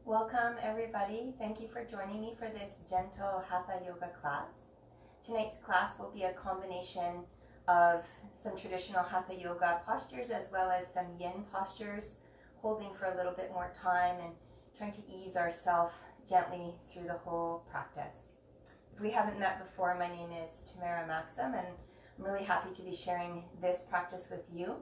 Welcome everybody. Thank you for joining me for this Gentle Hatha yoga class. Tonight's class will be a combination of some traditional Hatha yoga postures as well as some yin postures, holding for a little bit more time and trying to ease ourselves gently through the whole practice. If we haven't met before, my name is Tamara Maxim and I'm really happy to be sharing this practice with you.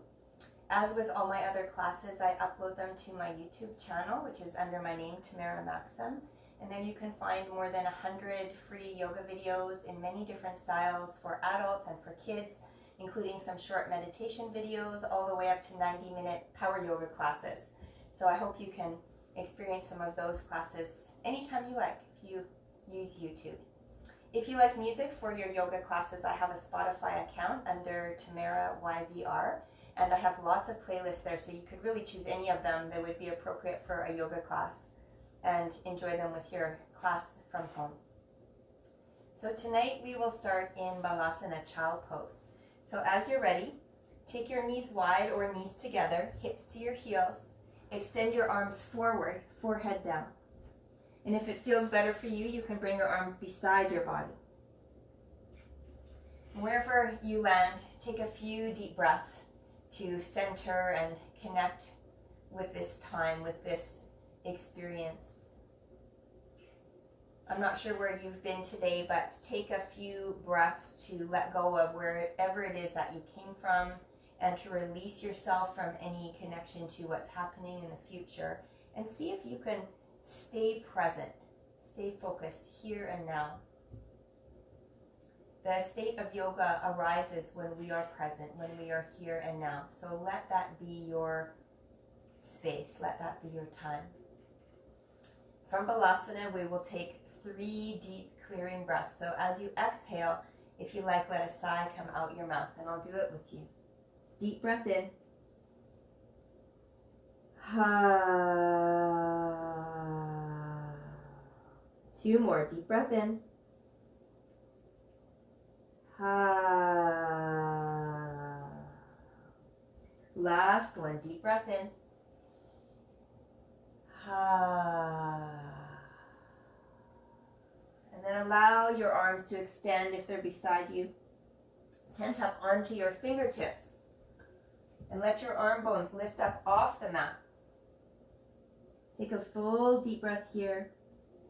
As with all my other classes, I upload them to my YouTube channel, which is under my name, Tamara Maxim. And there you can find more than 100 free yoga videos in many different styles for adults and for kids, including some short meditation videos, all the way up to 90-minute power yoga classes. So I hope you can experience some of those classes anytime you like, if you use YouTube. If you like music for your yoga classes, I have a Spotify account under Tamara YVR. And I have lots of playlists there, so you could really choose any of them that would be appropriate for a yoga class and enjoy them with your class from home. So tonight we will start in Balasana, child pose. So as you're ready, take your knees wide or knees together, hips to your heels. Extend your arms forward, forehead down. And if it feels better for you, you can bring your arms beside your body. Wherever you land, take a few deep breaths to center and connect with this time, with this experience. I'm not sure where you've been today, but take a few breaths to let go of wherever it is that you came from and to release yourself from any connection to what's happening in the future, and see if you can stay present, stay focused here and now. The state of yoga arises when we are present, when we are here and now. So let that be your space, let that be your time. From Balasana, we will take 3 deep clearing breaths. So as you exhale, if you like, let a sigh come out your mouth, and I'll do it with you. Deep breath in. Ha. 2 more. Deep breath in. Ha. Last one, deep breath in. Ha. And then allow your arms to extend if they're beside you. Tent up onto your fingertips. And let your arm bones lift up off the mat. Take a full deep breath here.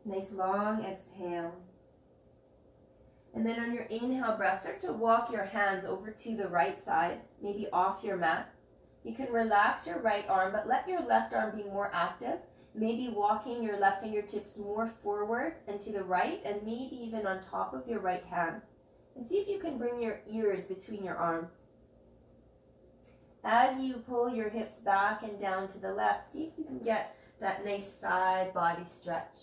Nice long exhale. And then on your inhale breath, start to walk your hands over to the right side, maybe off your mat. You can relax your right arm, but let your left arm be more active. Maybe walking your left fingertips more forward and to the right, and maybe even on top of your right hand. And see if you can bring your ears between your arms. As you pull your hips back and down to the left, see if you can get that nice side body stretch.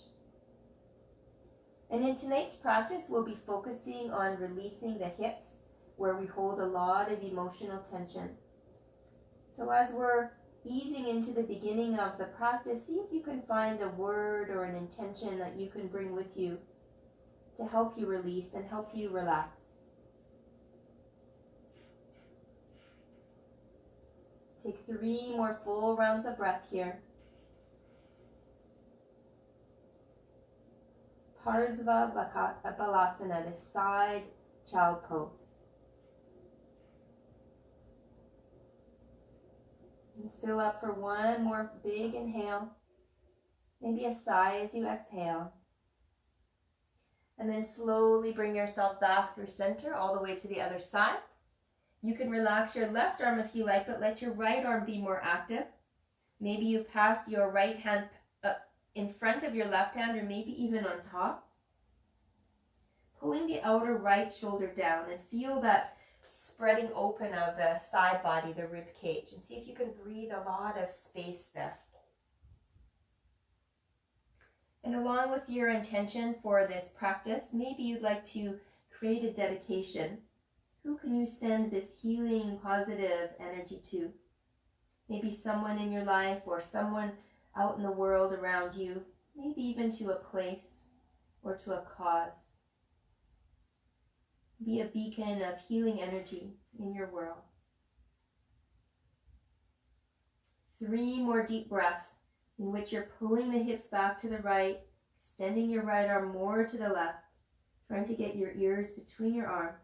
And in tonight's practice, we'll be focusing on releasing the hips, where we hold a lot of emotional tension. So as we're easing into the beginning of the practice, see if you can find a word or an intention that you can bring with you to help you release and help you relax. Take 3 more full rounds of breath here. Parsva Balasana, the side child pose. And fill up for 1 more big inhale, maybe a sigh as you exhale. And then slowly bring yourself back through center all the way to the other side. You can relax your left arm if you like, but let your right arm be more active. Maybe you pass your right hand in front of your left hand, or maybe even on top. Pulling the outer right shoulder down and feel that spreading open of the side body, the rib cage, and see if you can breathe a lot of space there. And along with your intention for this practice, maybe you'd like to create a dedication. Who can you send this healing, positive energy to? Maybe someone in your life or someone out in the world around you, maybe even to a place or to a cause. Be a beacon of healing energy in your world. 3 more deep breaths in which you're pulling the hips back to the right, extending your right arm more to the left, trying to get your ears between your arms.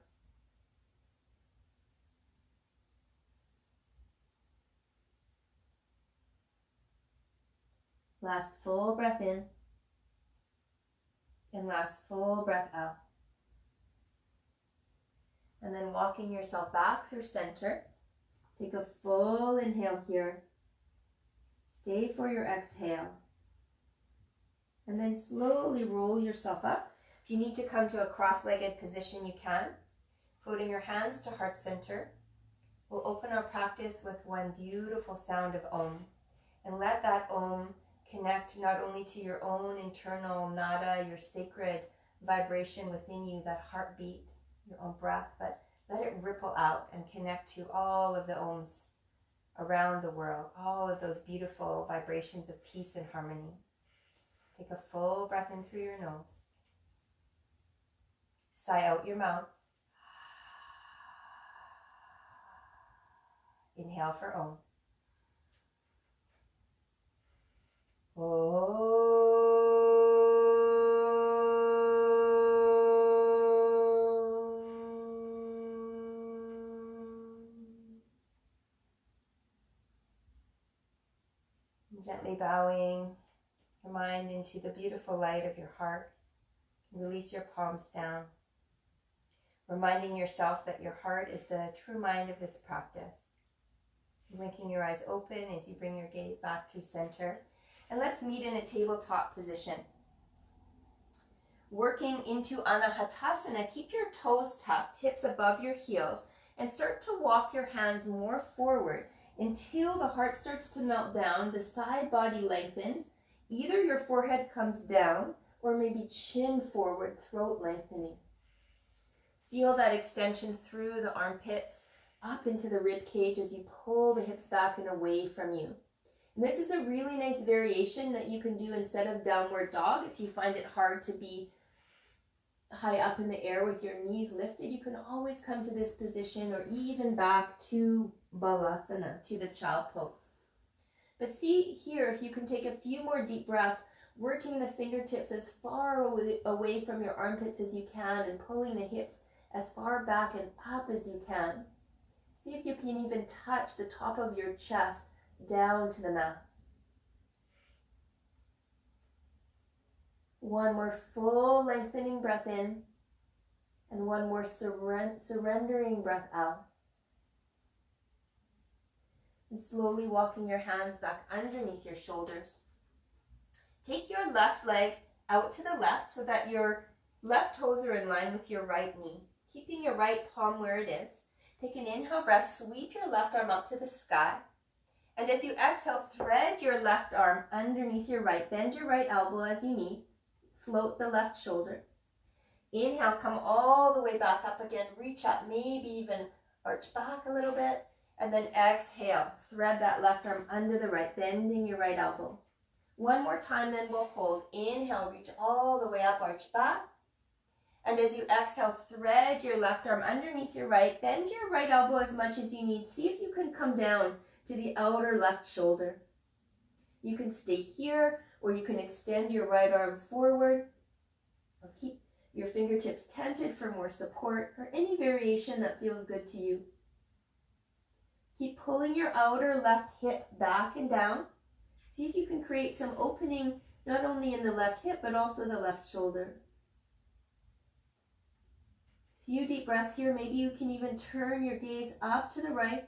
Last full breath in, and last full breath out. And then walking yourself back through center. Take a full inhale here. Stay for your exhale. And then slowly roll yourself up. If you need to come to a cross-legged position, you can. Floating your hands to heart center. We'll open our practice with one beautiful sound of Om. And let that Om connect not only to your own internal nada, your sacred vibration within you, that heartbeat, your own breath, but let it ripple out and connect to all of the Oms around the world, all of those beautiful vibrations of peace and harmony. Take a full breath in through your nose. Sigh out your mouth. Inhale for Om. Gently bowing your mind into the beautiful light of your heart. Release your palms down, reminding yourself that your heart is the true mind of this practice. Blinking your eyes open as you bring your gaze back through center. And let's meet in a tabletop position. Working into Anahatasana, keep your toes tucked, hips above your heels, and start to walk your hands more forward until the heart starts to melt down, the side body lengthens, either your forehead comes down or maybe chin forward, throat lengthening. Feel that extension through the armpits, up into the rib cage as you pull the hips back and away from you. And this is a really nice variation that you can do instead of downward dog. If you find it hard to be high up in the air with your knees lifted, you can always come to this position or even back to Balasana, to the child pose. But see here, if you can take a few more deep breaths, working the fingertips as far away from your armpits as you can and pulling the hips as far back and up as you can. See if you can even touch the top of your chest down to the mat. One more full lengthening breath in, and one more surrendering breath out. And slowly walking your hands back underneath your shoulders. Take your left leg out to the left so that your left toes are in line with your right knee, keeping your right palm where it is. Take an inhale breath, sweep your left arm up to the sky. And as you exhale, thread your left arm underneath your right. Bend your right elbow as you need. Float the left shoulder. Inhale, come all the way back up again. Reach up, maybe even arch back a little bit. And then exhale, thread that left arm under the right, bending your right elbow. One more time, then we'll hold. Inhale, reach all the way up, arch back. And as you exhale, thread your left arm underneath your right. Bend your right elbow as much as you need. See if you can come down to the outer left shoulder. You can stay here, or you can extend your right arm forward, or keep your fingertips tented for more support, or any variation that feels good to you. Keep pulling your outer left hip back and down. See if you can create some opening, not only in the left hip, but also the left shoulder. Few deep breaths here. Maybe you can even turn your gaze up to the right.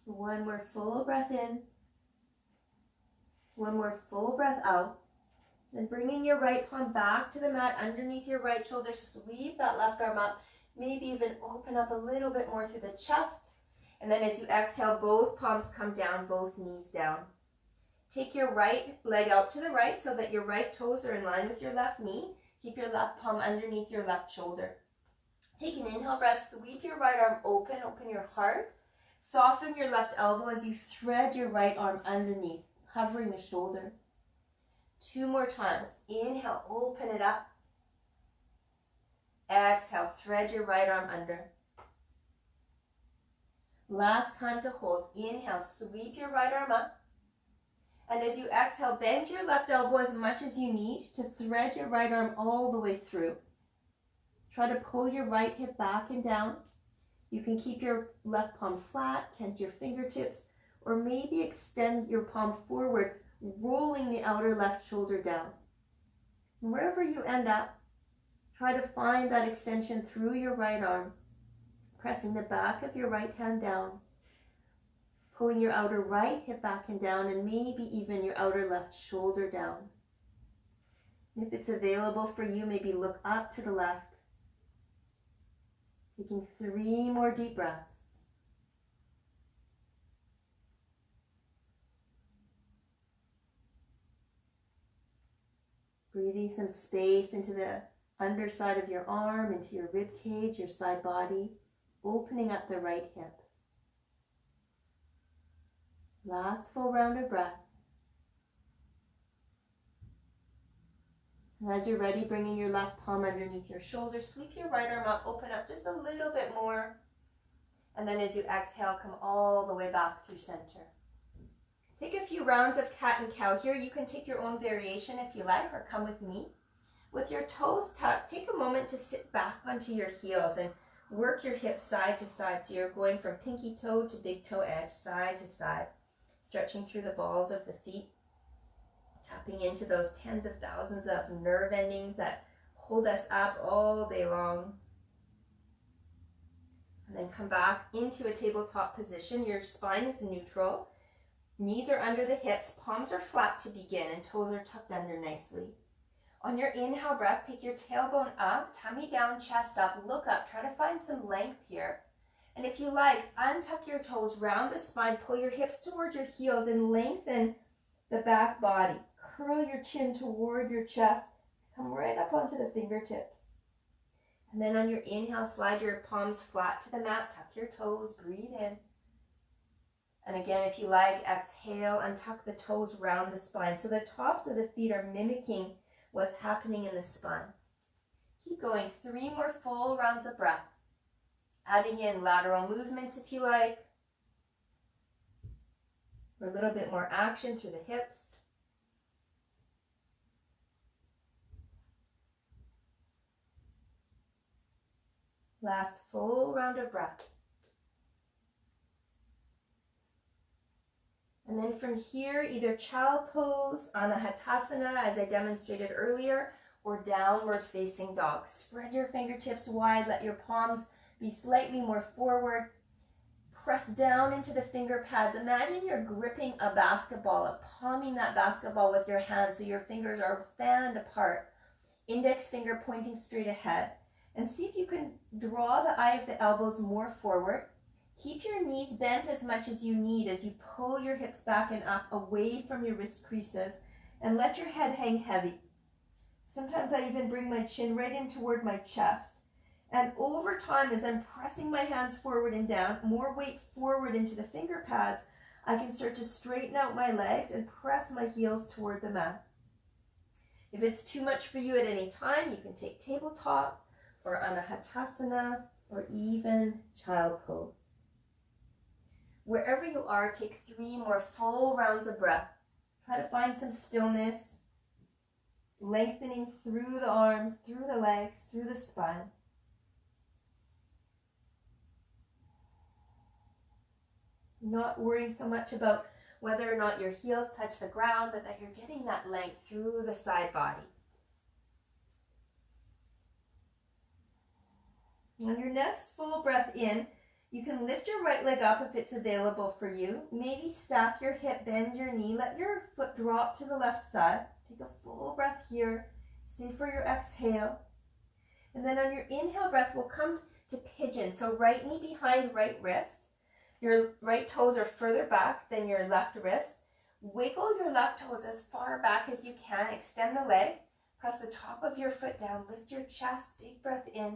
One more full breath in. One more full breath out. Then bringing your right palm back to the mat underneath your right shoulder. Sweep that left arm up. Maybe even open up a little bit more through the chest. And then as you exhale, both palms come down, both knees down. Take your right leg out to the right so that your right toes are in line with your left knee. Keep your left palm underneath your left shoulder. Take an inhale breath. Sweep your right arm open. Open your heart. Soften your left elbow as you thread your right arm underneath, hovering the shoulder. Two more times. Inhale, open it up. Exhale, thread your right arm under. Last time to hold. Inhale, sweep your right arm up. And as you exhale, bend your left elbow as much as you need to thread your right arm all the way through. Try to pull your right hip back and down. You can keep your left palm flat, tent your fingertips, or maybe extend your palm forward, rolling the outer left shoulder down. And wherever you end up, try to find that extension through your right arm, pressing the back of your right hand down, pulling your outer right hip back and down, and maybe even your outer left shoulder down. And if it's available for you, maybe look up to the left. Taking 3 more deep breaths. Breathing some space into the underside of your arm, into your rib cage, your side body, opening up the right hip. Last full round of breath. And as you're ready, bringing your left palm underneath your shoulder, sweep your right arm up, open up just a little bit more. And then as you exhale, come all the way back through center. Take a few rounds of cat and cow here. You can take your own variation if you like, or come with me. With your toes tucked, take a moment to sit back onto your heels and work your hips side to side. So you're going from pinky toe to big toe edge, side to side, stretching through the balls of the feet, tapping into those tens of thousands of nerve endings that hold us up all day long. And then come back into a tabletop position. Your spine is neutral. Knees are under the hips, palms are flat to begin, and toes are tucked under nicely. On your inhale breath, take your tailbone up, tummy down, chest up, look up, try to find some length here. And if you like, untuck your toes, round the spine, pull your hips toward your heels, and lengthen the back body. Curl your chin toward your chest, come right up onto the fingertips. And then on your inhale, slide your palms flat to the mat, tuck your toes, breathe in. And again, if you like, exhale, untuck the toes, round the spine. So the tops of the feet are mimicking what's happening in the spine. Keep going, 3 more full rounds of breath. Adding in lateral movements if you like, or a little bit more action through the hips. Last full round of breath. And then from here, either child pose, anahatasana, as I demonstrated earlier, or downward facing dog. Spread your fingertips wide, let your palms be slightly more forward. Press down into the finger pads. Imagine you're gripping a basketball, palming that basketball with your hands so your fingers are fanned apart. Index finger pointing straight ahead. And see if you can draw the eye of the elbows more forward. Keep your knees bent as much as you need as you pull your hips back and up away from your wrist creases, and let your head hang heavy. Sometimes I even bring my chin right in toward my chest. And over time, as I'm pressing my hands forward and down, more weight forward into the finger pads, I can start to straighten out my legs and press my heels toward the mat. If it's too much for you at any time, you can take tabletop or anahatasana or even child pose. Wherever you are, take 3 more full rounds of breath. Try to find some stillness, lengthening through the arms, through the legs, through the spine. Not worrying so much about whether or not your heels touch the ground, but that you're getting that length through the side body. On your next full breath in, you can lift your right leg up if it's available for you. Maybe stack your hip, bend your knee, let your foot drop to the left side. Take a full breath here. Stay for your exhale. And then on your inhale breath, we'll come to pigeon. So right knee behind right wrist. Your right toes are further back than your left wrist. Wiggle your left toes as far back as you can. Extend the leg. Press the top of your foot down. Lift your chest. Big breath in.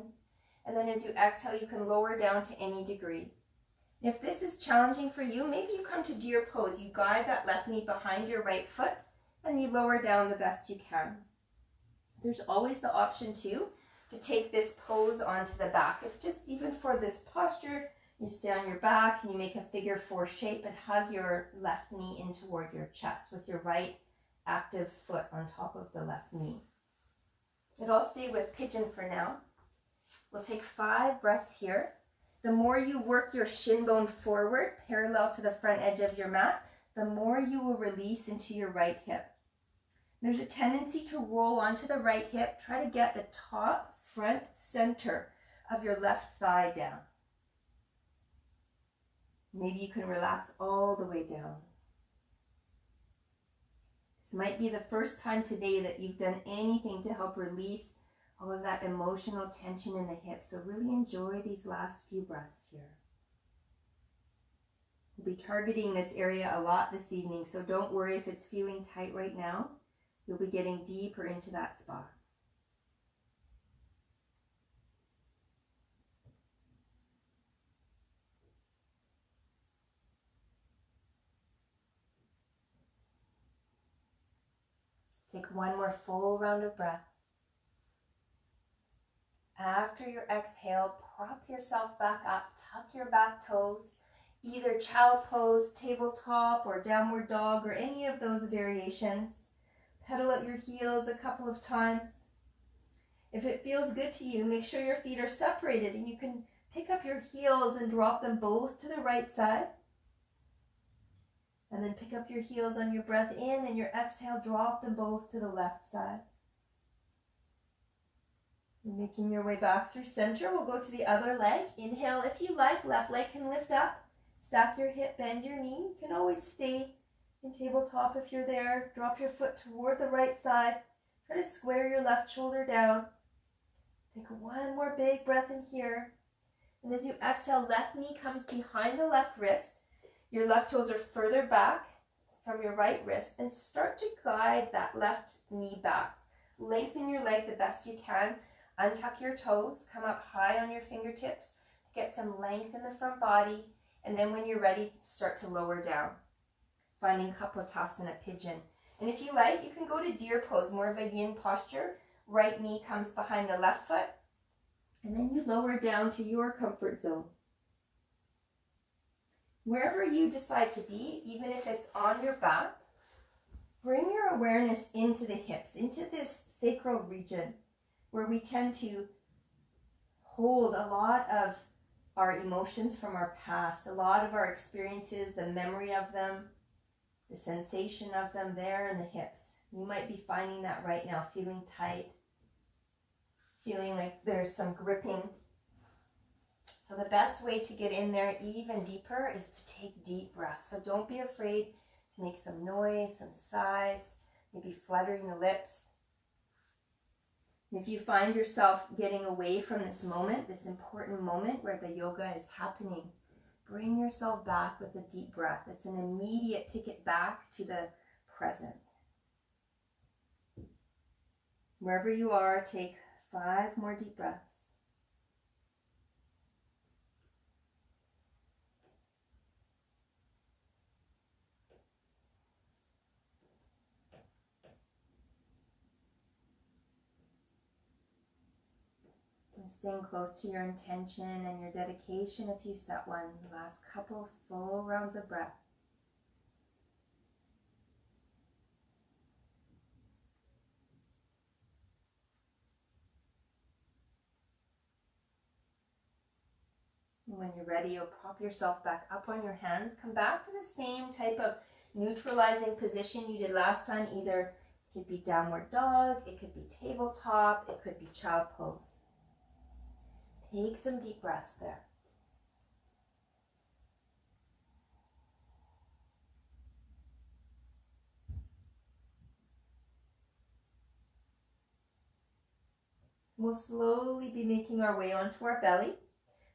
And then as you exhale, you can lower down to any degree. If this is challenging for you, maybe you come to deer pose. You guide that left knee behind your right foot and you lower down the best you can. There's always the option too to take this pose onto the back. If just even for this posture, you stay on your back and you make a figure 4 shape and hug your left knee in toward your chest with your right active foot on top of the left knee. And I'll stay with pigeon for now. We'll take 5 breaths here. The more you work your shin bone forward, parallel to the front edge of your mat, the more you will release into your right hip. There's a tendency to roll onto the right hip. Try to get the top, front, center of your left thigh down. Maybe you can relax all the way down. This might be the first time today that you've done anything to help release all of that emotional tension in the hips. So really enjoy these last few breaths here. We'll be targeting this area a lot this evening, so don't worry if it's feeling tight right now. You'll be getting deeper into that spot. Take one more full round of breath. After your exhale, prop yourself back up, tuck your back toes, either child pose, tabletop, or downward dog, or any of those variations. Pedal out your heels a couple of times. If it feels good to you, make sure your feet are separated and you can pick up your heels and drop them both to the right side. And then pick up your heels on your breath in, and your exhale, drop them both to the left side. You're making your way back through center. We'll go to the other leg. Inhale if you like. Left leg can lift up. Stack your hip, bend your knee. You can always stay in tabletop if you're there. Drop your foot toward the right side. Try to square your left shoulder down. Take one more big breath in here. And as you exhale, left knee comes behind the left wrist. Your left toes are further back from your right wrist, and start to guide that left knee back. Lengthen your leg the best you can. Untuck your toes. Come up high on your fingertips. Get some length in the front body. And then when you're ready, start to lower down. Finding Kapotasana, pigeon. And if you like, you can go to deer pose, more of a yin posture. Right knee comes behind the left foot. And then you lower down to your comfort zone. Wherever you decide to be, even if it's on your back, bring your awareness into the hips, into this sacral region where we tend to hold a lot of our emotions from our past, a lot of our experiences, the memory of them, the sensation of them there in the hips. You might be finding that right now, feeling tight, feeling like there's some gripping. So the best way to get in there even deeper is to take deep breaths. So don't be afraid to make some noise, some sighs, maybe fluttering the lips. If you find yourself getting away from this moment, this important moment where the yoga is happening, bring yourself back with a deep breath. It's an immediate ticket back to the present. Wherever you are, take 5 more deep breaths. And staying close to your intention and your dedication if you set one. Last couple full rounds of breath. And when you're ready, you'll prop yourself back up on your hands. Come back to the same type of neutralizing position you did last time. Either it could be downward dog, it could be tabletop, it could be child pose. Take some deep breaths there. We'll slowly be making our way onto our belly.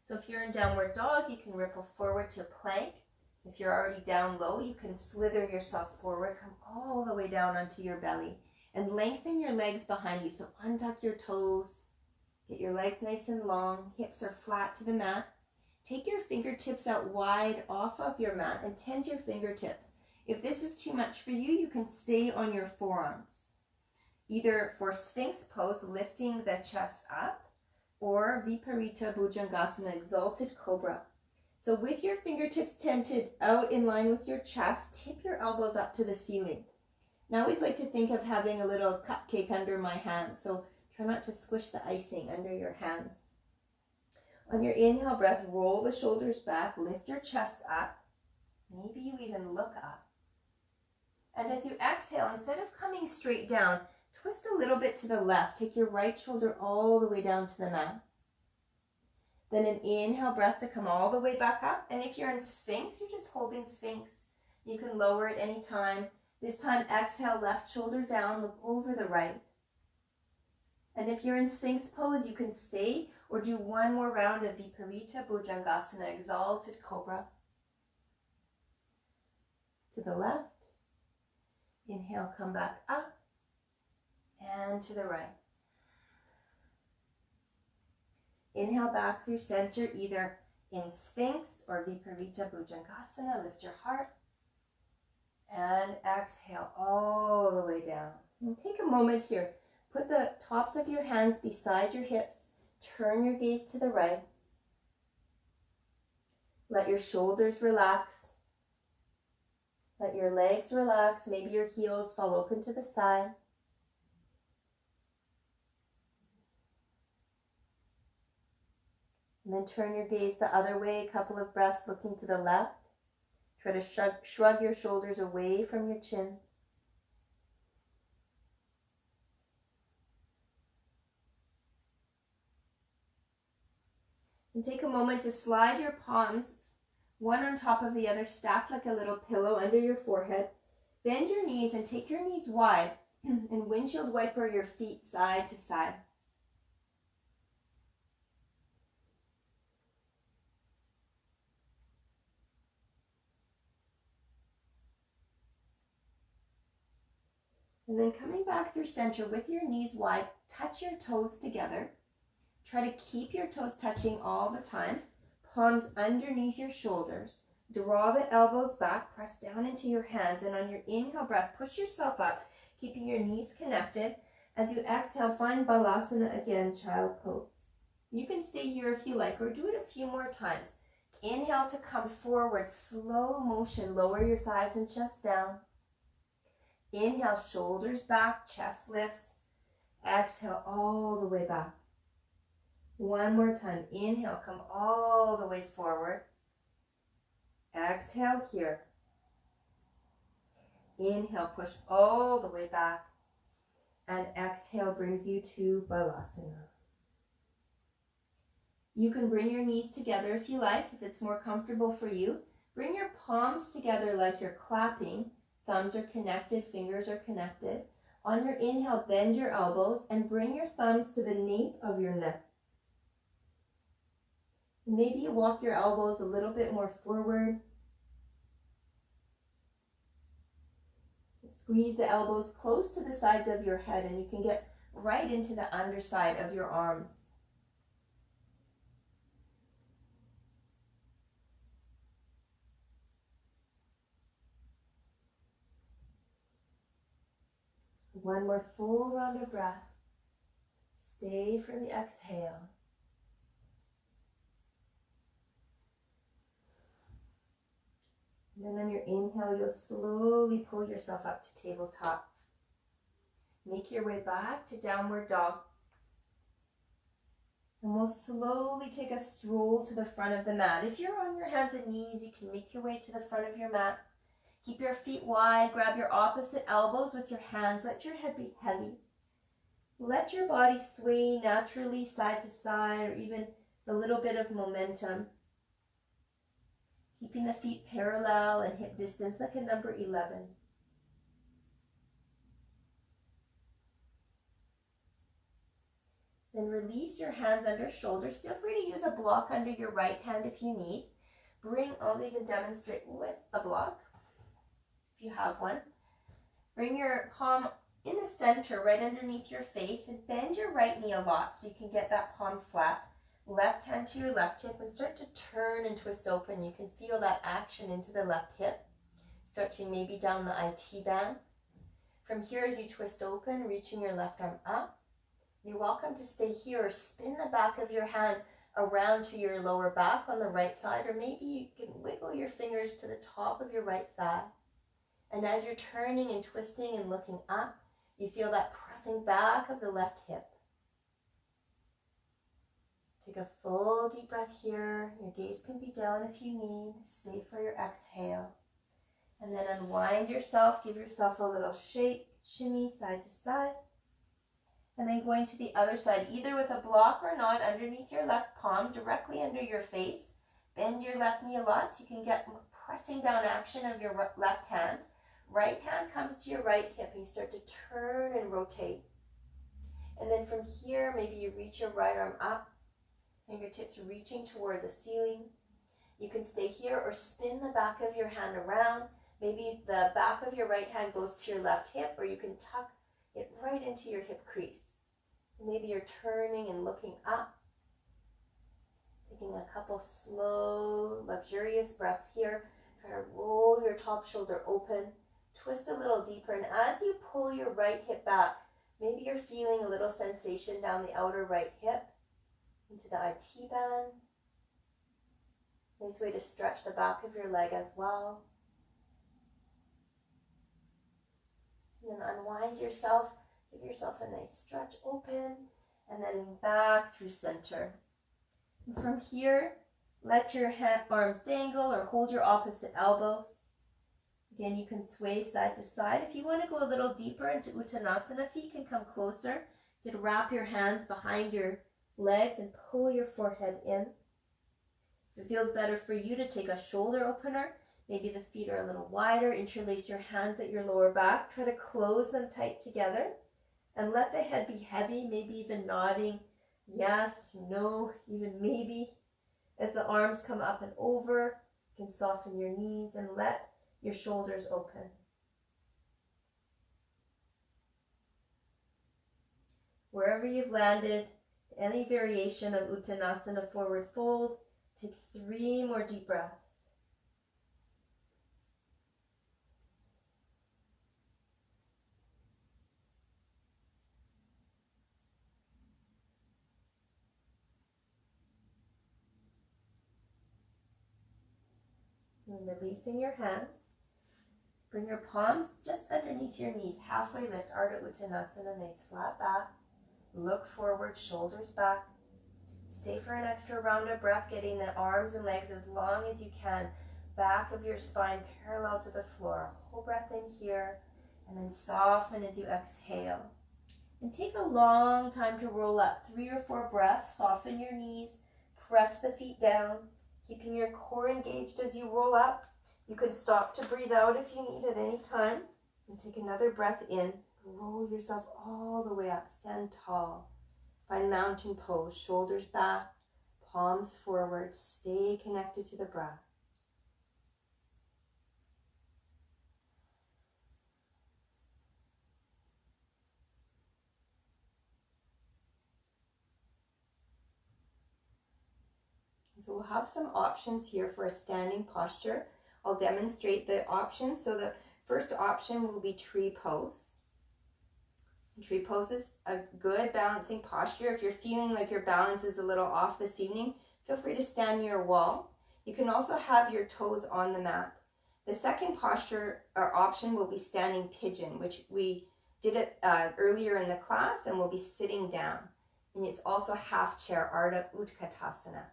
So if you're in downward dog, you can ripple forward to plank. If you're already down low, you can slither yourself forward, come all the way down onto your belly, and lengthen your legs behind you. So untuck your toes. Get your legs nice and long, hips are flat to the mat. Take your fingertips out wide off of your mat and tend your fingertips. If this is too much for you, you can stay on your forearms. Either for Sphinx pose, lifting the chest up, or Viparita Bhujangasana, Exalted Cobra. So with your fingertips tented out in line with your chest, tip your elbows up to the ceiling. Now I always like to think of having a little cupcake under my hands, so try not to squish the icing under your hands. On your inhale breath, roll the shoulders back, lift your chest up. Maybe you even look up. And as you exhale, instead of coming straight down, twist a little bit to the left. Take your right shoulder all the way down to the mat. Then an inhale breath to come all the way back up. And if you're in Sphinx, you're just holding Sphinx. You can lower it any time. This time, exhale, left shoulder down, look over the right. And if you're in Sphinx pose, you can stay or do one more round of Viparita Bhujangasana, Exalted Cobra. To the left. Inhale, come back up. And to the right. Inhale back through center, either in Sphinx or Viparita Bhujangasana. Lift your heart. And exhale all the way down. And take a moment here. Put the tops of your hands beside your hips. Turn your gaze to the right. Let your shoulders relax. Let your legs relax. Maybe your heels fall open to the side. And then turn your gaze the other way. A couple of breaths looking to the left. Try to shrug your shoulders away from your chin. And take a moment to slide your palms, one on top of the other, stacked like a little pillow under your forehead. Bend your knees and take your knees wide and windshield wiper your feet side to side. And then coming back through center with your knees wide, touch your toes together. Try to keep your toes touching all the time. Palms underneath your shoulders. Draw the elbows back, press down into your hands, and on your inhale breath, push yourself up, keeping your knees connected. As you exhale, find Balasana again, child pose. You can stay here if you like, or do it a few more times. Inhale to come forward, slow motion, lower your thighs and chest down. Inhale, shoulders back, chest lifts. Exhale all the way back. One more time. Inhale, come all the way forward. Exhale here. Inhale, push all the way back. And exhale brings you to Balasana. You can bring your knees together if you like, if it's more comfortable for you. Bring your palms together like you're clapping. Thumbs are connected, fingers are connected. On your inhale, bend your elbows and bring your thumbs to the nape of your neck. Maybe you walk your elbows a little bit more forward. Squeeze the elbows close to the sides of your head and you can get right into the underside of your arms. One more full round of breath. Stay for the exhale. And then on your inhale, you'll slowly pull yourself up to tabletop. Make your way back to downward dog. And we'll slowly take a stroll to the front of the mat. If you're on your hands and knees, you can make your way to the front of your mat. Keep your feet wide. Grab your opposite elbows with your hands. Let your head be heavy. Let your body sway naturally side to side, or even a little bit of momentum. Keeping the feet parallel and hip distance like a number 11. Then release your hands under shoulders. Feel free to use a block under your right hand if you need. I'll even demonstrate with a block if you have one. Bring your palm in the center right underneath your face and bend your right knee a lot so you can get that palm flat. Left hand to your left hip and start to turn and twist open. You can feel that action into the left hip. Stretching maybe down the IT band. From here, as you twist open, reaching your left arm up. You're welcome to stay here or spin the back of your hand around to your lower back on the right side, or maybe you can wiggle your fingers to the top of your right thigh. And as you're turning and twisting and looking up, you feel that pressing back of the left hip. Take a full deep breath here. Your gaze can be down if you need. Stay for your exhale. And then unwind yourself. Give yourself a little shake, shimmy side to side. And then going to the other side, either with a block or not, underneath your left palm, directly under your face. Bend your left knee a lot so you can get pressing down action of your left hand. Right hand comes to your right hip and you start to turn and rotate. And then from here, maybe you reach your right arm up, fingertips reaching toward the ceiling. You can stay here or spin the back of your hand around. Maybe the back of your right hand goes to your left hip, or you can tuck it right into your hip crease. Maybe you're turning and looking up. Taking a couple slow, luxurious breaths here. Try to roll your top shoulder open. Twist a little deeper, and as you pull your right hip back, maybe you're feeling a little sensation down the outer right hip into the IT band. Nice way to stretch the back of your leg as well. And then unwind yourself, give yourself a nice stretch open, and then back through center. And from here, let your arms dangle or hold your opposite elbows. Again, you can sway side to side. If you want to go a little deeper into Uttanasana, feet can come closer. You can wrap your hands behind your legs and pull your forehead in. If it feels better for you to take a shoulder opener, maybe the feet are a little wider, interlace your hands at your lower back, try to close them tight together, and let the head be heavy, maybe even nodding yes, no, even maybe. As the arms come up and over, you can soften your knees and let your shoulders open. Wherever you've landed, any variation of Uttanasana, forward fold, take 3 more deep breaths. And releasing your hands. Bring your palms just underneath your knees, halfway lift, Ardha Uttanasana, nice flat back. Look forward, shoulders back. Stay for an extra round of breath, getting the arms and legs as long as you can. Back of your spine parallel to the floor. Whole breath in here, and then soften as you exhale. And take a long time to roll up, 3 or 4 breaths. Soften your knees, press the feet down, keeping your core engaged as you roll up. You can stop to breathe out if you need at any time. And take another breath in. Roll yourself all the way up. Stand tall. Find mountain pose. Shoulders back. Palms forward. Stay connected to the breath. So we'll have some options here for a standing posture. I'll demonstrate the options. So the first option will be tree pose. Tree pose is a good balancing posture. If you're feeling like your balance is a little off this evening, feel free to stand near a wall. You can also have your toes on the mat. The second posture or option will be standing pigeon, which we did it earlier in the class, and we'll be sitting down. And it's also half chair, Ardha Utkatasana.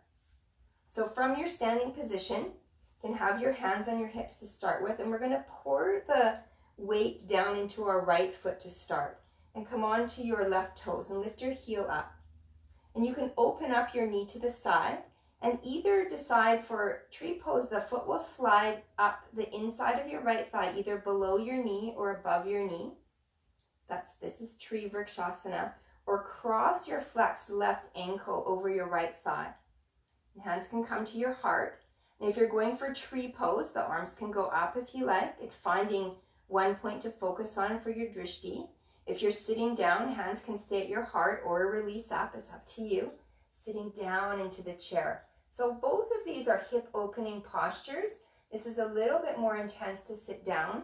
So from your standing position, you can have your hands on your hips to start with, and we're going to pour the weight down into our right foot to start. And come on to your left toes and lift your heel up. And you can open up your knee to the side and either decide for tree pose, the foot will slide up the inside of your right thigh, either below your knee or above your knee. This is tree vrikshasana. Or cross your flexed left ankle over your right thigh. And hands can come to your heart. And if you're going for tree pose, the arms can go up if you like, finding one point to focus on for your drishti. If you're sitting down, hands can stay at your heart or release up. It's up to you. Sitting down into the chair. So both of these are hip opening postures. This is a little bit more intense to sit down.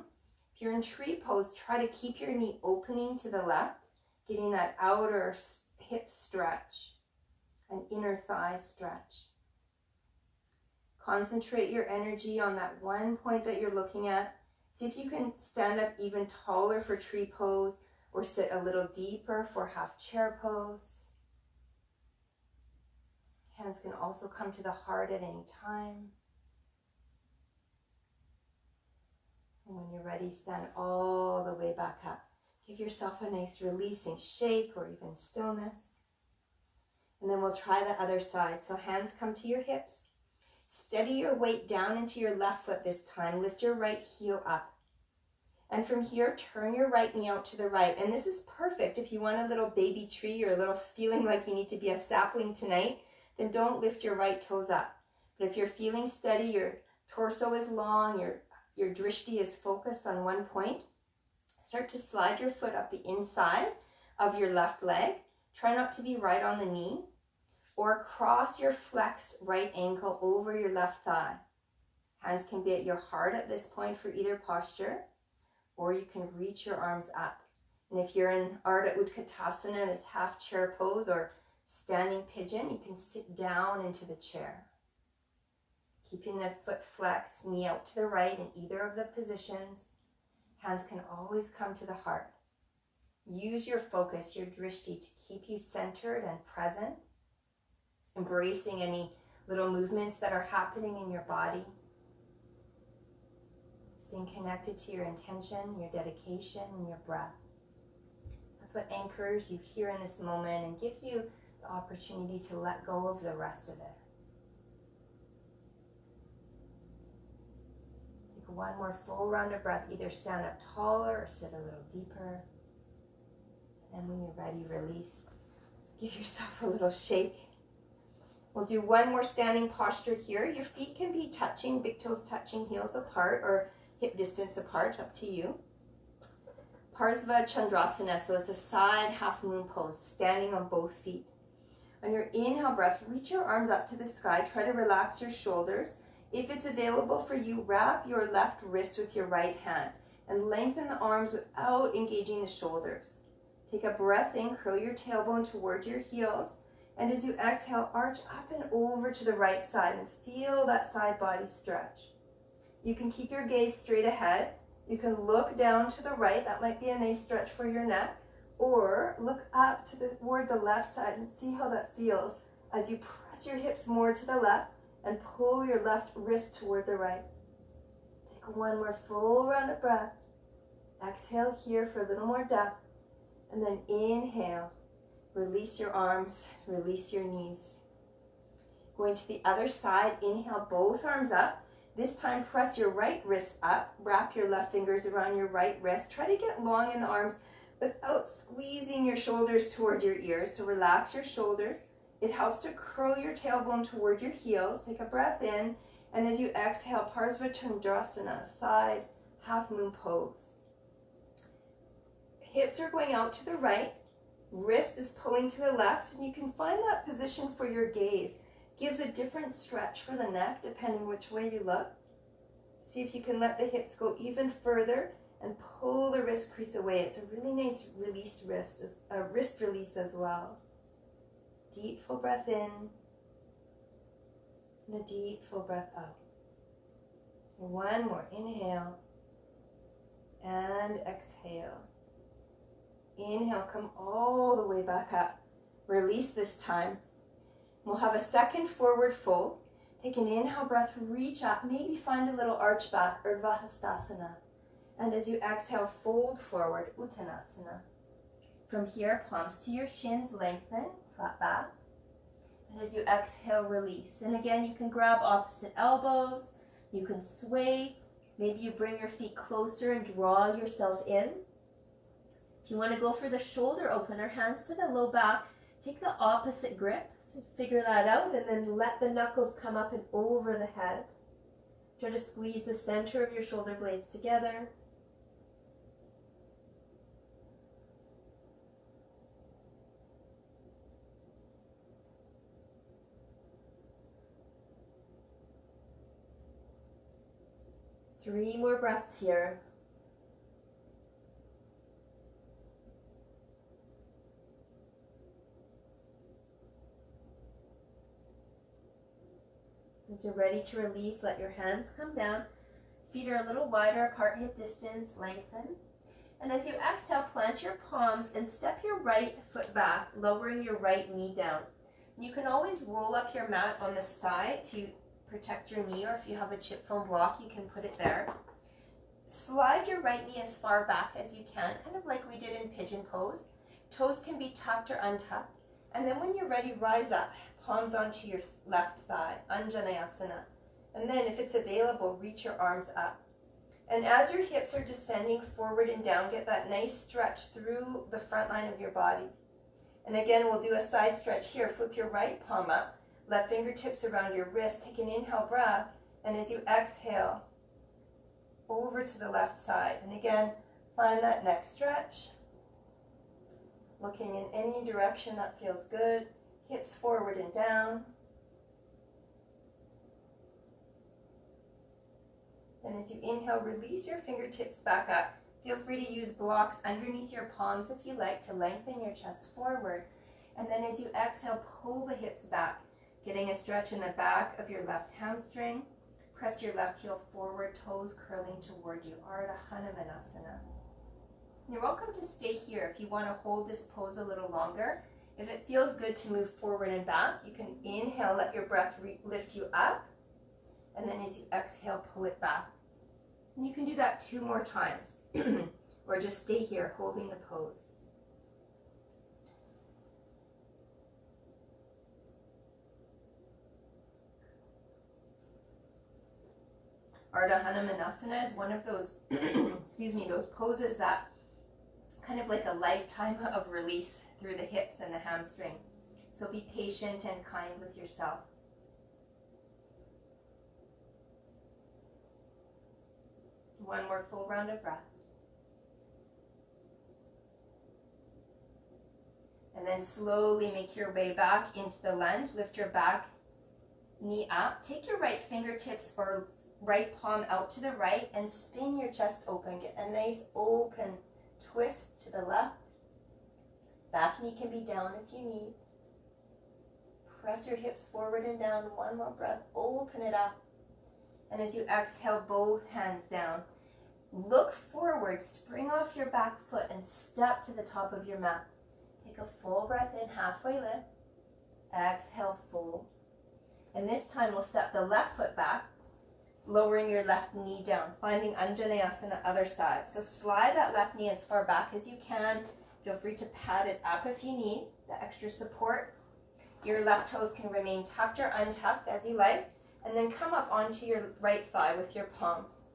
If you're in tree pose, try to keep your knee opening to the left, getting that outer hip stretch, an inner thigh stretch. Concentrate your energy on that one point that you're looking at. See if you can stand up even taller for tree pose or sit a little deeper for half chair pose. Hands can also come to the heart at any time. And when you're ready, stand all the way back up. Give yourself a nice releasing shake or even stillness. And then we'll try the other side. So hands come to your hips. Steady your weight down into your left foot this time. Lift your right heel up. And from here, turn your right knee out to the right. And this is perfect if you want a little baby tree or a little feeling like you need to be a sapling tonight, then don't lift your right toes up. But if you're feeling steady, your torso is long, your drishti is focused on one point, start to slide your foot up the inside of your left leg. Try not to be right on the knee, or cross your flexed right ankle over your left thigh. Hands can be at your heart at this point for either posture, or you can reach your arms up. And if you're in Ardha Utkatasana, this half chair pose or standing pigeon, you can sit down into the chair. Keeping the foot flexed, knee out to the right in either of the positions. Hands can always come to the heart. Use your focus, your drishti, to keep you centered and present. Embracing any little movements that are happening in your body. Staying connected to your intention, your dedication, and your breath. That's what anchors you here in this moment and gives you the opportunity to let go of the rest of it. Take one more full round of breath. Either stand up taller or sit a little deeper. And when you're ready, release. Give yourself a little shake. We'll do one more standing posture here. Your feet can be touching, big toes touching, heels apart, or hip distance apart, up to you. Parsva Chandrasana, so it's a side half moon pose, standing on both feet. On your inhale breath, reach your arms up to the sky. Try to relax your shoulders. If it's available for you, wrap your left wrist with your right hand and lengthen the arms without engaging the shoulders. Take a breath in, curl your tailbone toward your heels. And as you exhale, arch up and over to the right side and feel that side body stretch. You can keep your gaze straight ahead. You can look down to the right. That might be a nice stretch for your neck. Or look up toward the left side and see how that feels as you press your hips more to the left and pull your left wrist toward the right. Take one more full round of breath. Exhale here for a little more depth. And then inhale. Release your arms, release your knees. Going to the other side, inhale both arms up. This time press your right wrist up, wrap your left fingers around your right wrist. Try to get long in the arms without squeezing your shoulders toward your ears. So relax your shoulders. It helps to curl your tailbone toward your heels. Take a breath in, and as you exhale, Parsva Chandrasana, side half moon pose. Hips are going out to the right. Wrist is pulling to the left, and you can find that position for your gaze. Gives a different stretch for the neck depending which way you look. See if you can let the hips go even further and pull the wrist crease away. It's a really nice wrist release as well. Deep full breath in and a deep full breath out. One more inhale and exhale. Inhale, come all the way back up. Release this time. We'll have a second forward fold. Take an inhale breath, reach up, maybe find a little arch back, Urdhva Hastasana. And as you exhale, fold forward, Uttanasana. From here, palms to your shins, lengthen, flat back. And as you exhale, release. And again, you can grab opposite elbows. You can sway. Maybe you bring your feet closer and draw yourself in. If you want to go for the shoulder opener, hands to the low back, take the opposite grip, figure that out, and then let the knuckles come up and over the head. Try to squeeze the center of your shoulder blades together. Three more breaths here. As you're ready to release, let your hands come down. Feet are a little wider apart, hip distance, lengthen. And as you exhale, plant your palms and step your right foot back, lowering your right knee down. You can always roll up your mat on the side to protect your knee, or if you have a chip foam block, you can put it there. Slide your right knee as far back as you can, kind of like we did in pigeon pose. Toes can be tucked or untucked. And then when you're ready, rise up, palms onto your left thigh, Anjaneyasana. And then if it's available, reach your arms up. And as your hips are descending forward and down, get that nice stretch through the front line of your body. And again, we'll do a side stretch here. Flip your right palm up, left fingertips around your wrist. Take an inhale breath, and as you exhale, over to the left side. And again, find that neck stretch. Looking in any direction that feels good. Hips forward and down. And as you inhale, release your fingertips back up. Feel free to use blocks underneath your palms if you like to lengthen your chest forward. And then as you exhale, pull the hips back, getting a stretch in the back of your left hamstring. Press your left heel forward, toes curling toward you, Ardha Hanumanasana. You're welcome to stay here if you want to hold this pose a little longer. If it feels good to move forward and back, you can inhale, let your breath lift you up. And then as you exhale, pull it back. And you can do that 2 more times. Or just stay here holding the pose. Ardha Hanumanasana is one of those, those poses that kind of like a lifetime of release through the hips and the hamstring. So be patient and kind with yourself. One more full round of breath. And then slowly make your way back into the lunge. Lift your back knee up. Take your right fingertips or right palm out to the right and spin your chest open. Get a nice open twist to the left. Back knee can be down if you need. Press your hips forward and down. One more breath. Open it up. And as you exhale, both hands down. Look forward, spring off your back foot and step to the top of your mat. Take a full breath in, halfway lift. Exhale, fold. And this time we'll step the left foot back, lowering your left knee down, finding Anjaneyasana other side. So slide that left knee as far back as you can. Feel free to pad it up if you need the extra support. Your left toes can remain tucked or untucked as you like. And then come up onto your right thigh with your palms.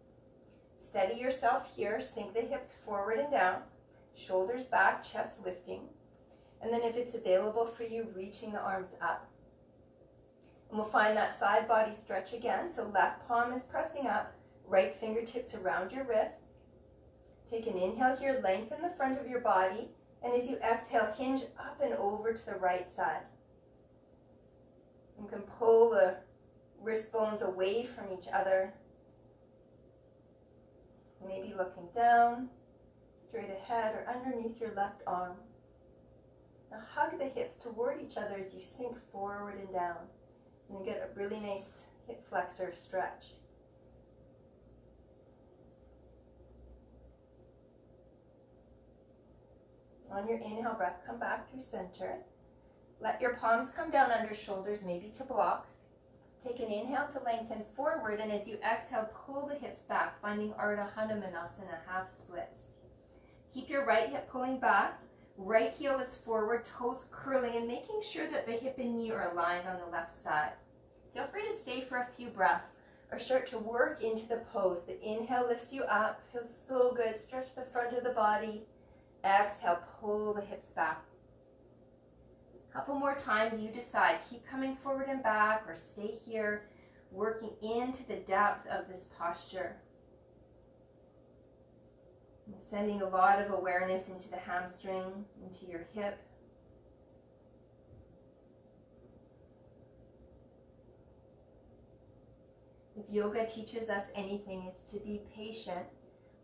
Steady yourself here, sink the hips forward and down, shoulders back, chest lifting. And then if it's available for you, reaching the arms up. And we'll find that side body stretch again. So left palm is pressing up, right fingertips around your wrist. Take an inhale here, lengthen the front of your body. And as you exhale, hinge up and over to the right side. You can pull the wrist bones away from each other. Maybe looking down, straight ahead, or underneath your left arm. Now hug the hips toward each other as you sink forward and down. And you get a really nice hip flexor stretch. On your inhale breath, come back through center. Let your palms come down under shoulders, maybe to blocks. Take an inhale to lengthen forward, and as you exhale, pull the hips back, finding Ardha Hanumanasana, half splits. Keep your right hip pulling back, right heel is forward, toes curling, and making sure that the hip and knee are aligned on the left side. Feel free to stay for a few breaths, or start to work into the pose. The inhale lifts you up, feels so good. Stretch the front of the body. Exhale, pull the hips back. Couple more times, you decide. Keep coming forward and back or stay here, working into the depth of this posture. And sending a lot of awareness into the hamstring, into your hip. If yoga teaches us anything, it's to be patient,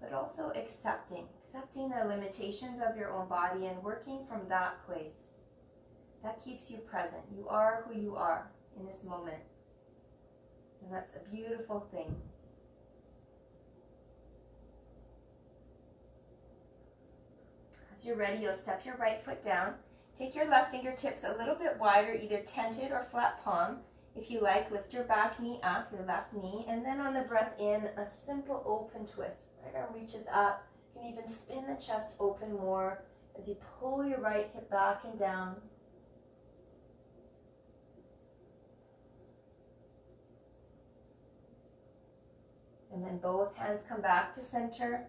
but also accepting the limitations of your own body and working from that place. That keeps you present. You are who you are in this moment. And that's a beautiful thing. As you're ready, you'll step your right foot down. Take your left fingertips a little bit wider, either tented or flat palm. If you like, lift your back knee up, your left knee, and then on the breath in, a simple open twist. Right arm reaches up. You can even spin the chest open more as you pull your right hip back and down. And then both hands come back to center.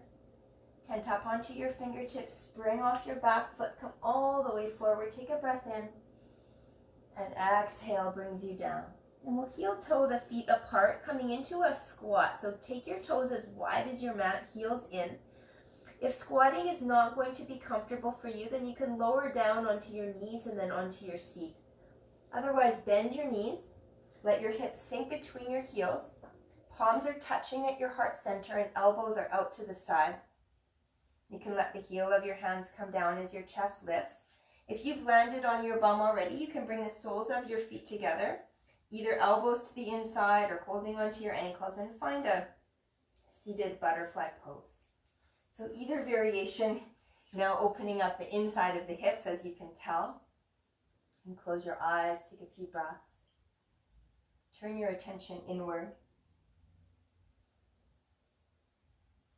Tent up onto your fingertips, spring off your back foot, come all the way forward. Take a breath in, and exhale brings you down. And we'll heel toe the feet apart, coming into a squat. So take your toes as wide as your mat, heels in. If squatting is not going to be comfortable for you, then you can lower down onto your knees and then onto your seat. Otherwise, bend your knees, let your hips sink between your heels. Palms are touching at your heart center and elbows are out to the side. You can let the heel of your hands come down as your chest lifts. If you've landed on your bum already, you can bring the soles of your feet together, either elbows to the inside or holding onto your ankles, and find a seated butterfly pose. So either variation, now opening up the inside of the hips as you can tell. And close your eyes, take a few breaths. Turn your attention inward.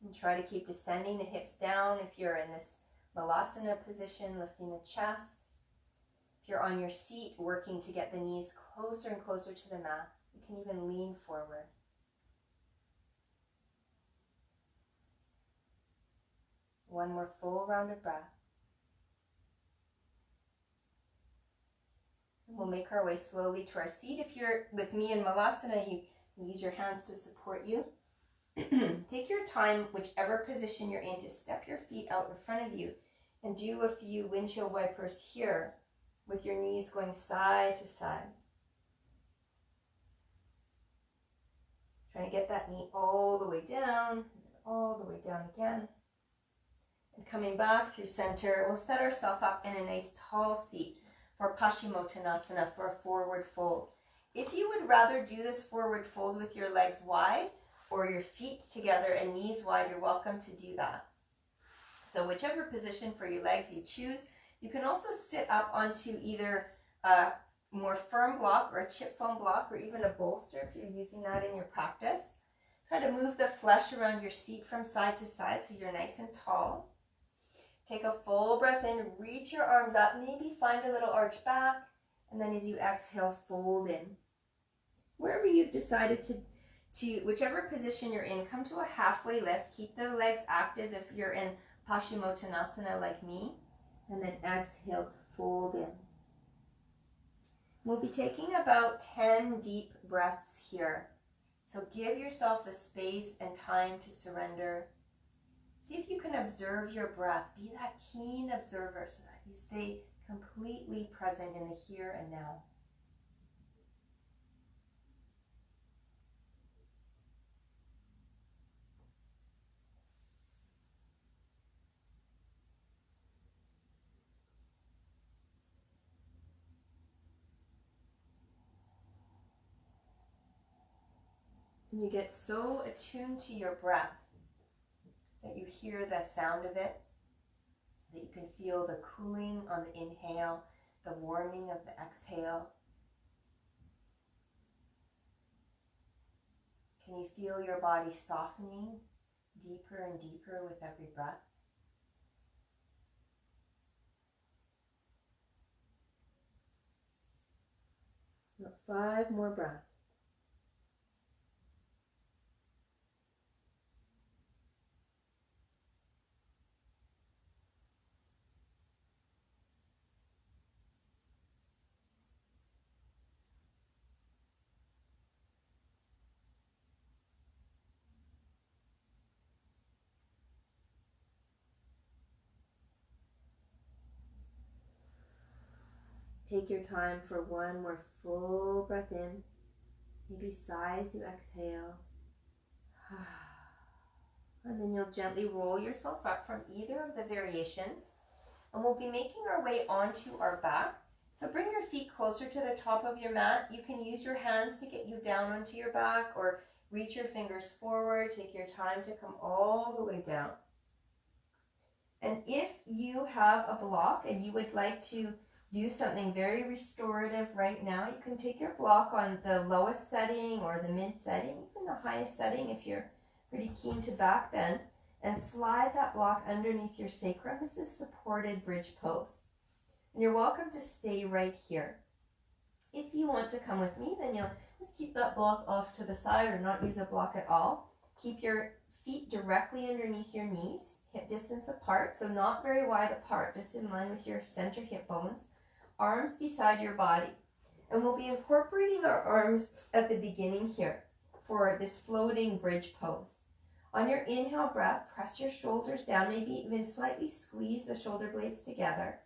And try to keep descending the hips down if you're in this Malasana position, lifting the chest. If you're on your seat, working to get the knees closer and closer to the mat. You can even lean forward. One more full round of breath. And we'll make our way slowly to our seat. If you're with me in Malasana, you can use your hands to support you. Take your time, whichever position you're in, to step your feet out in front of you and do a few windshield wipers here with your knees going side to side. Trying to get that knee all the way down, all the way down again. And coming back through center, we'll set ourselves up in a nice tall seat for Paschimottanasana, for a forward fold. If you would rather do this forward fold with your legs wide, or your feet together and knees wide, you're welcome to do that. So whichever position for your legs you choose. You can also sit up onto either a more firm block or a chip foam block, or even a bolster if you're using that in your practice. Try to move the flesh around your seat from side to side so you're nice and tall. Take a full breath in, reach your arms up, maybe find a little arch back, and then as you exhale, fold in. Wherever you've decided to whichever position you're in, come to a halfway lift. Keep the legs active if you're in Paschimottanasana like me. And then exhale to fold in. We'll be taking about 10 deep breaths here. So give yourself the space and time to surrender. See if you can observe your breath. Be that keen observer so that you stay completely present in the here and now. And you get so attuned to your breath that you hear the sound of it, that you can feel the cooling on the inhale, the warming of the exhale. Can you feel your body softening deeper and deeper with every breath? About 5 more breaths. Take your time for one more full breath in. Maybe sigh as you exhale. And then you'll gently roll yourself up from either of the variations. And we'll be making our way onto our back. So bring your feet closer to the top of your mat. You can use your hands to get you down onto your back, or reach your fingers forward. Take your time to come all the way down. And if you have a block and you would like to do something very restorative right now, you can take your block on the lowest setting or the mid setting, even the highest setting if you're pretty keen to back bend, and slide that block underneath your sacrum. This is supported bridge pose. And you're welcome to stay right here. If you want to come with me, then you'll just keep that block off to the side or not use a block at all. Keep your feet directly underneath your knees, hip distance apart, so not very wide apart, just in line with your center hip bones. Arms beside your body. And we'll be incorporating our arms at the beginning here for this floating bridge pose. On your inhale breath, press your shoulders down, maybe even slightly squeeze the shoulder blades together.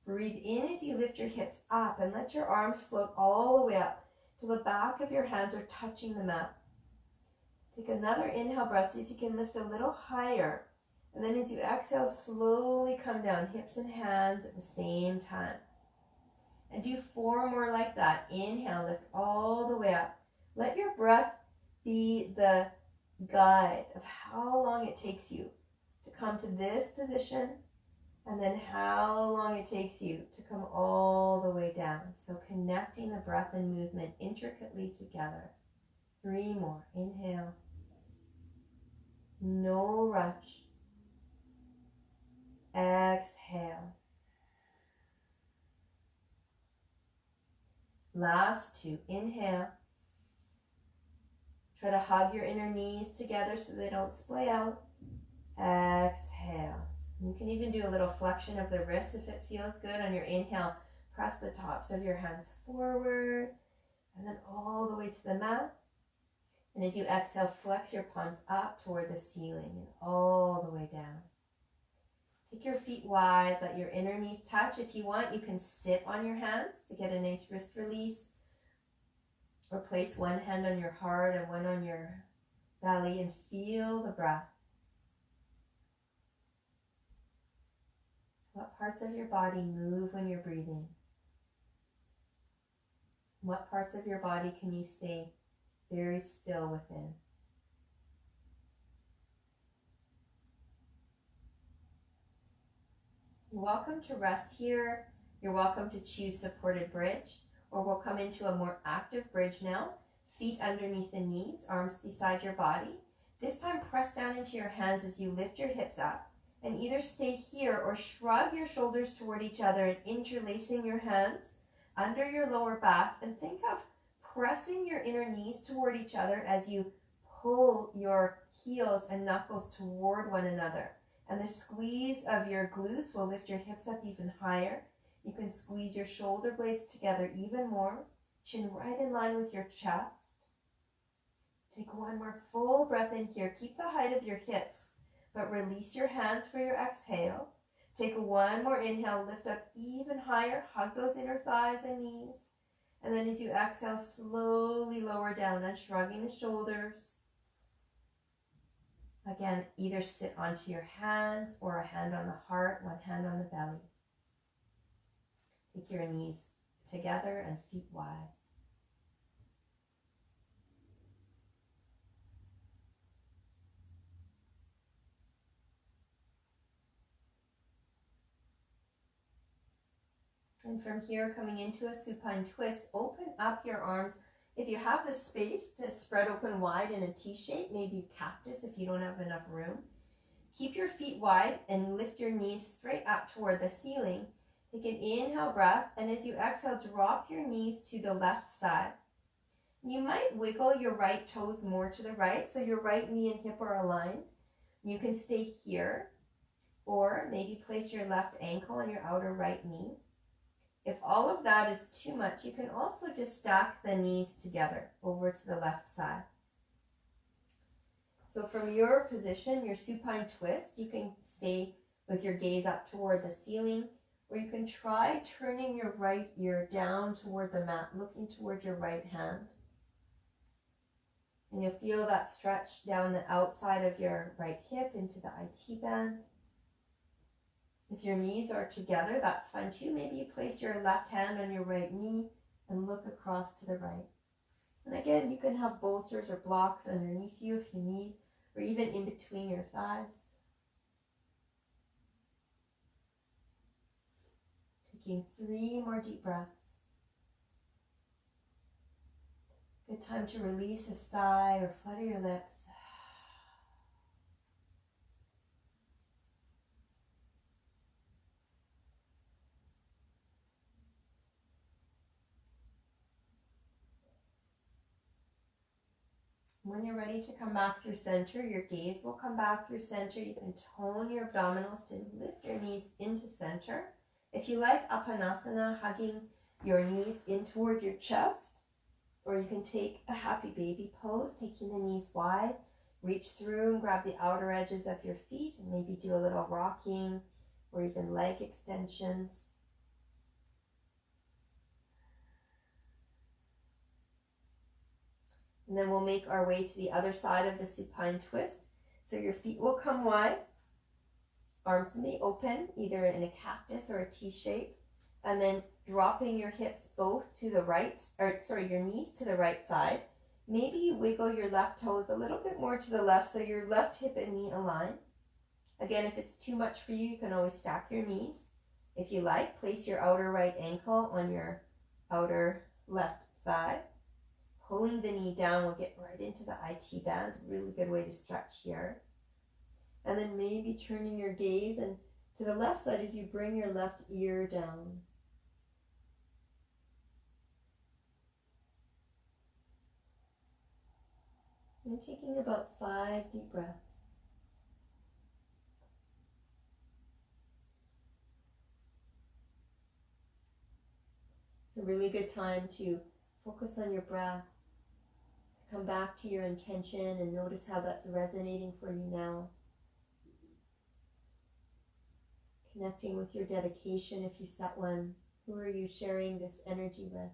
Breathe in as you lift your hips up and let your arms float all the way up till the back of your hands are touching the mat. Take another inhale breath, see if you can lift a little higher. And then as you exhale, slowly come down, hips and hands at the same time. And do 4 more like that. Inhale, lift all the way up. Let your breath be the guide of how long it takes you to come to this position, and then how long it takes you to come all the way down. So connecting the breath and movement intricately together. 3 more. Inhale. No rush. Exhale. Last 2. Inhale. Try to hug your inner knees together so they don't splay out. Exhale. You can even do a little flexion of the wrists if it feels good. On your inhale, press the tops of your hands forward and then all the way to the mat. And as you exhale, flex your palms up toward the ceiling and all the way down. Take your feet wide, let your inner knees touch. If you want, you can sit on your hands to get a nice wrist release, or place one hand on your heart and one on your belly and feel the breath. What parts of your body move when you're breathing? What parts of your body can you stay very still within? You're welcome to rest here. You're welcome to choose supported bridge, or we'll come into a more active bridge now. Feet underneath the knees, arms beside your body. This time press down into your hands as you lift your hips up, and either stay here or shrug your shoulders toward each other and interlacing your hands under your lower back, and think of pressing your inner knees toward each other as you pull your heels and knuckles toward one another. And the squeeze of your glutes will lift your hips up even higher. You can squeeze your shoulder blades together even more. Chin right in line with your chest. Take one more full breath in here. Keep the height of your hips, but release your hands for your exhale. Take one more inhale, lift up even higher. Hug those inner thighs and knees. And then as you exhale, slowly lower down and shrugging the shoulders. Again, either sit onto your hands or a hand on the heart, one hand on the belly. Take your knees together and feet wide. And from here, coming into a supine twist, open up your arms. If you have the space to spread open wide in a T shape, maybe cactus if you don't have enough room. Keep your feet wide and lift your knees straight up toward the ceiling. Take an inhale breath, and as you exhale, drop your knees to the left side. You might wiggle your right toes more to the right, so your right knee and hip are aligned. You can stay here, or maybe place your left ankle on your outer right knee. If all of that is too much, you can also just stack the knees together over to the left side. So from your position, your supine twist, you can stay with your gaze up toward the ceiling, or you can try turning your right ear down toward the mat, looking toward your right hand. And you'll feel that stretch down the outside of your right hip into the IT band. If your knees are together, that's fine too. Maybe you place your left hand on your right knee and look across to the right. And again, you can have bolsters or blocks underneath you if you need, or even in between your thighs. Taking 3 more deep breaths. Good time to release a sigh or flutter your lips. When you're ready to come back through center, your gaze will come back through center. You can tone your abdominals to lift your knees into center. If you like Apanasana, hugging your knees in toward your chest, or you can take a happy baby pose, taking the knees wide, reach through and grab the outer edges of your feet, and maybe do a little rocking or even leg extensions. And then we'll make our way to the other side of the supine twist. So your feet will come wide, arms can be open, either in a cactus or a T shape, and then dropping your hips both to the right, your knees to the right side. Maybe you wiggle your left toes a little bit more to the left so your left hip and knee align. Again, if it's too much for you, you can always stack your knees. If you like, place your outer right ankle on your outer left thigh. Pulling the knee down will get right into the IT band. Really good way to stretch here. And then maybe turning your gaze and to the left side as you bring your left ear down. And taking about 5 deep breaths. It's a really good time to focus on your breath, to come back to your intention and notice how that's resonating for you now. Connecting with your dedication if you set one. Who are you sharing this energy with?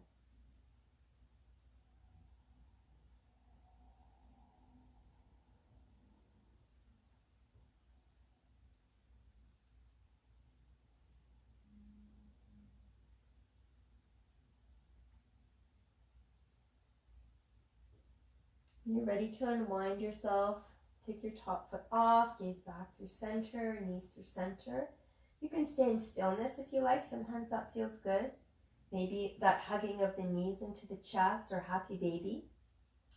When you're ready to unwind yourself, take your top foot off, gaze back through center, knees through center. You can stay in stillness if you like. Sometimes that feels good. Maybe that hugging of the knees into the chest or happy baby.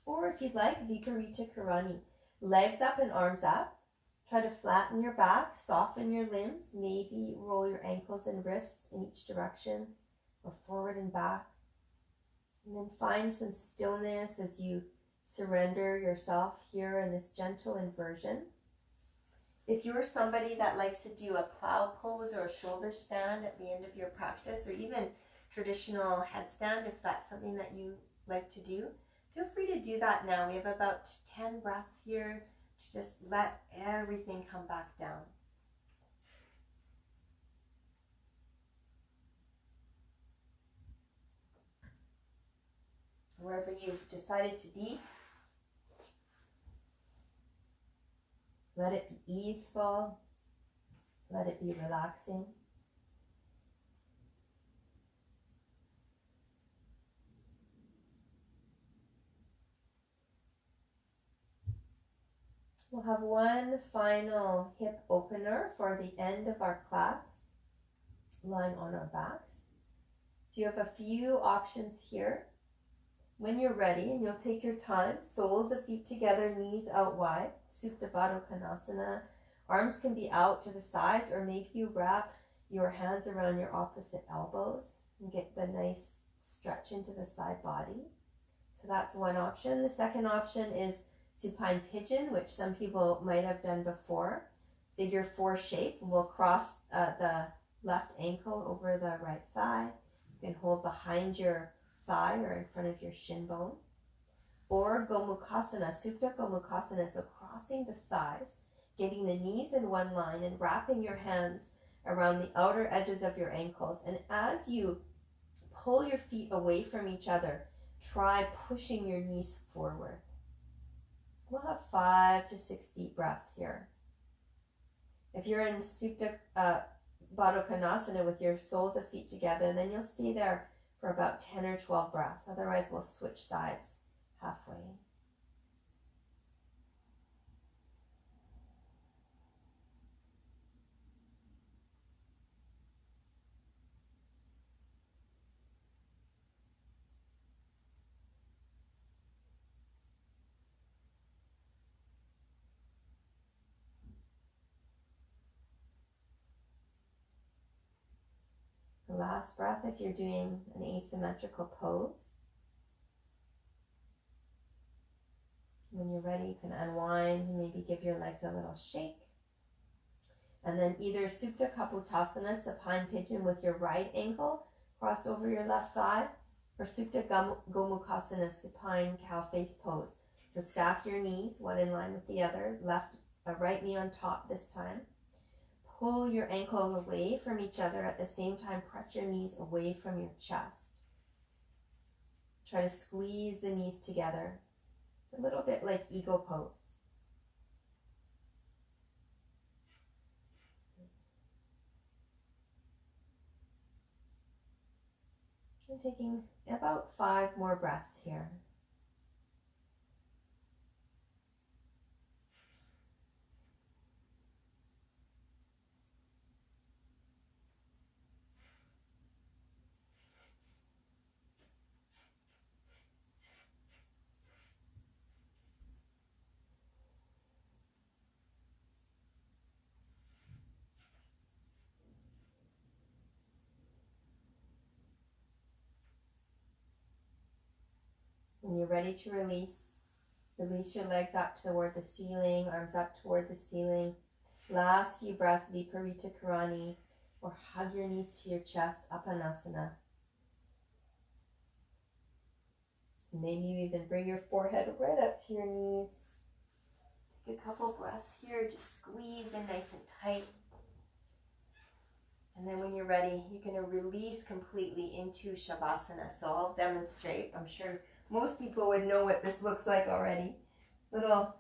Or if you'd like, Viparita Karani. Legs up and arms up. Try to flatten your back, soften your limbs. Maybe roll your ankles and wrists in each direction or forward and back. And then find some stillness as you surrender yourself here in this gentle inversion. If you're somebody that likes to do a plow pose or a shoulder stand at the end of your practice, or even traditional headstand, if that's something that you like to do, feel free to do that now. We have about 10 breaths here to just let everything come back down. Wherever you've decided to be, let it be easeful, let it be relaxing. We'll have one final hip opener for the end of our class, lying on our backs. So you have a few options here. When you're ready, and you'll take your time, soles of feet together, knees out wide, Supta Baddha Konasana. Arms can be out to the sides, or maybe you wrap your hands around your opposite elbows and get the nice stretch into the side body. So that's one option. The second option is supine pigeon, which some people might have done before. Figure 4 shape. We'll cross the left ankle over the right thigh. You can hold behind your thigh or in front of your shin bone. Or Gomukhasana, Supta Gomukhasana, so crossing the thighs, getting the knees in one line and wrapping your hands around the outer edges of your ankles. And as you pull your feet away from each other, try pushing your knees forward. We'll have 5 to 6 deep breaths here. If you're in Supta Baddha Konasana with your soles of feet together, and then you'll stay there for about 10 or 12 breaths. Otherwise, we'll switch sides halfway. The last breath, if you're doing an asymmetrical pose. When you're ready, you can unwind, maybe give your legs a little shake. And then either Supta Kapotasana, supine pigeon with your right ankle crossed over your left thigh, or Supta Gomukhasana, supine cow face pose. So stack your knees, one in line with the other, right knee on top this time. Pull your ankles away from each other. At the same time, press your knees away from your chest. Try to squeeze the knees together. It's a little bit like eagle pose. And taking about 5 more breaths here. When you're ready to release your legs up toward the ceiling, arms up toward the ceiling. Last few breaths, Viparita Karani, or hug your knees to your chest, Apanasana. Maybe you even bring your forehead right up to your knees. Take a couple breaths here, just squeeze in nice and tight. And then when you're ready, you're going to release completely into Shavasana. So I'll demonstrate. I'm sure most people would know what this looks like already. Little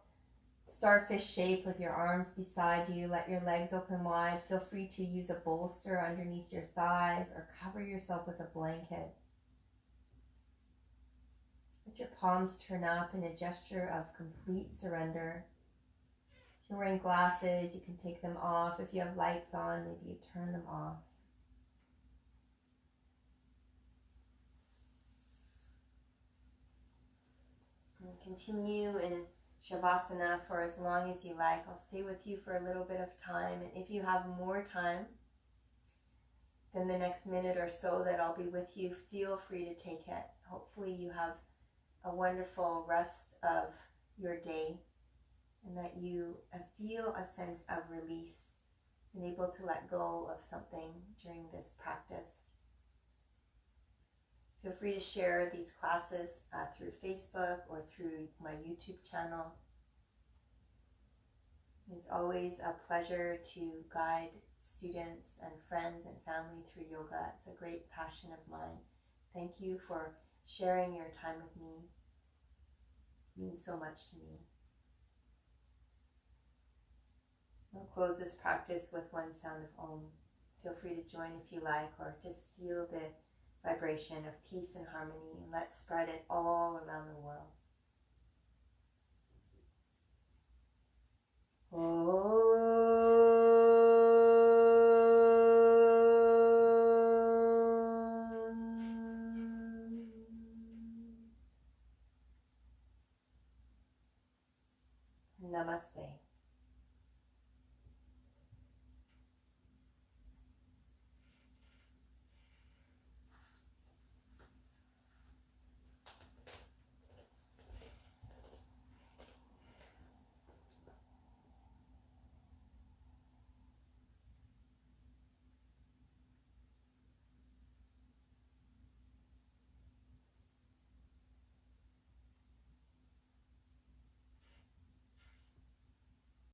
starfish shape with your arms beside you. Let your legs open wide. Feel free to use a bolster underneath your thighs or cover yourself with a blanket. Let your palms turn up in a gesture of complete surrender. If you're wearing glasses, you can take them off. If you have lights on, maybe you turn them off. And continue in Shavasana for as long as you like. I'll stay with you for a little bit of time. And if you have more time than the next minute or so that I'll be with you, feel free to take it. Hopefully you have a wonderful rest of your day and that you feel a sense of release and able to let go of something during this practice. Feel free to share these classes through Facebook or through my YouTube channel. It's always a pleasure to guide students and friends and family through yoga. It's a great passion of mine. Thank you for sharing your time with me. It means so much to me. I'll close this practice with one sound of Om. Feel free to join if you like, or just feel the vibration of peace and harmony, and let's spread it all around the world. Namaste.